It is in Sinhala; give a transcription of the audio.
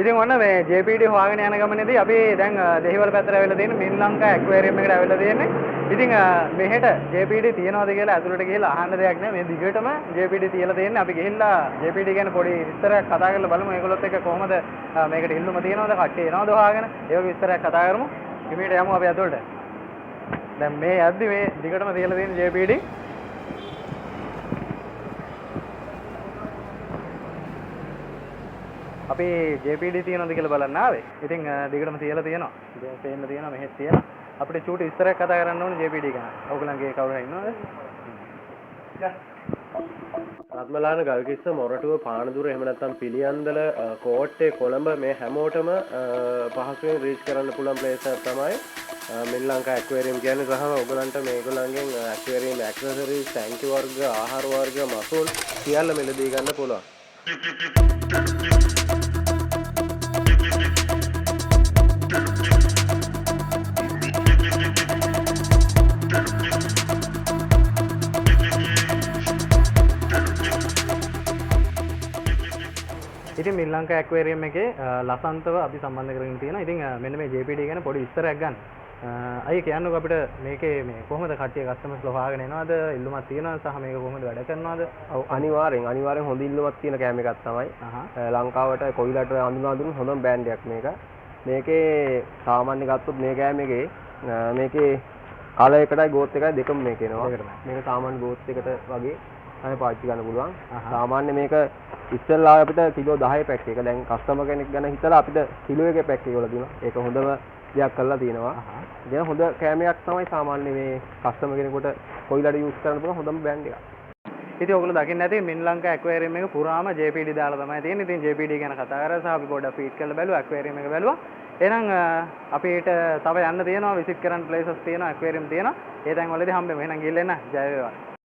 ඉතින් ඔන්න මේ JPD හොයාගෙන යන ගමනේදී අපි දැන් දෙහිවල පැත්තට ඇවිල්ලා තියෙන මින් ලංකා ඇක්වේරියම් එකට ඇවිල්ලා තියෙන්නේ. ඉතින් මෙහෙට JPD තියනවාද කියලා ඇතුළට ගිහලා අහන්න දෙයක් නෑ. මේ දිගටම JPD තියලා තියෙන්නේ. අපි ගිහිල්ලා JPD ගැන පොඩි විස්තරයක් කතා කරලා බලමු. ඒගොල්ලොත් එක්ක කොහොමද මේකට ඉල්ලුම තියනවද කට්ටිය එනවද හොයාගෙන? ඒ වගේ විස්තරයක් කතා කරමු. හිමීට යමු අපි ඇතුළට. දැන් මේ යද්දි මේ දිගටම තියලා තියෙන JPD අපි JPD තියනවද කියලා බලන්න ආවේ. ඉතින් දිගටම තියලා තියෙනවා. ඉතින් පේන්න තියෙනවා මෙහෙත් තියෙනවා. අපිට චූටි විස්තරයක් කතා කරන්න ඕනේ JPD ගැන. ඔයගොල්ලන්ගේ කවුරු හරි ඉන්නවද? රත්මලාන ගල්කිස්ස මොරටුව පානදුර එහෙම නැත්නම් පිළියන්දල කෝට්ටේ කොළඹ මේ හැමෝටම පහසුවෙන් රීච් කරන්න පුළුවන් ප්ලේස් එකක් තමයි මින් ලංකා ඇක්වේරියම් කියන්නේ. සහ ඔයගලන්ට මේගොල්ලන්ගෙන් ඇක්වේරියම් ඇක්සසරිස්, ටැංකි වර්ග, ආහාර වර්ග, මසුල් සියල්ල මිලදී ගන්න පුළුවන්. ඉතින් මින් ලංකා ඇක්වේරියම් එකේ ලසන්තව අපි සම්බන්ධ කරගෙන තියෙනවා. ඉතින් මෙන්න මේ JPD ගැන පොඩි විස්තරයක් ගන්න. අයිය කියන්නකෝ අපිට මේකේ මේ කොහොමද කට්ටිය කස්ටමර්ස්ලා හොයාගෙන එනවද? ඉල්ලුමක් තියෙනවද? සහ මේක කොහොමද වැඩ කරනවද? ඔව් අනිවාර්යෙන් හොඳ ඉල්ලුමක් තියෙන කෑම එකක් තමයි. ලංකාවට කොයිලට අඳුනන හොඳම බ්‍රෑන්ඩ් එකක් මේක. මේකේ සාමාන්‍ය ගත්තොත් මේ කෑම එකේ මේකේ කලර් එකටයි ගෝත් එකයි දෙකම මේක එනවා. මේක සාමාන්‍ය ගෝත් එකට වගේ තමයි පාවිච්චි කරන්න පුළුවන්. සාමාන්‍ය මේක ඉස්සෙල්ලා අපිට කිලෝ 10 පැක් එක. දැන් කස්ටමර් කෙනෙක් ගැන හිතලා අපිට කිලෝ එකේ පැක් එක වල දෙනවා. ඒක හොඳම දෙයක් කරලා තියෙනවා. ඉතින් හොඳ කෑමයක් තමයි සාමාන්‍ය මේ කස්ටමර් කෙනෙකුට කොයිලට යූස් කරන්න පුළුවන් හොඳම බ්‍රෑන්ඩ් එකක්. ඉතින් ඔයගොල්ලෝ දකින්න ඇති මින් ලංකා ඇක්වේරියම් එක පුරාම JPD දාලා තමයි තියෙන්නේ. ඉතින් JPD ගැන කතා කරලා සහ අපි පොඩ්ඩක් ෆීඩ් කරලා බැලුවා ඇක්වේරියම් එක බැලුවා. එහෙනම් අපිට තව යන්න තියෙනවා විසිට් කරන්න ප්ලේසස් තියෙනවා ඇක්වේරියම් තියෙනවා. ඒ තැන් වලදී හම්බෙමු. එහෙනම් ගිහින් එන්න. ජය වේවා.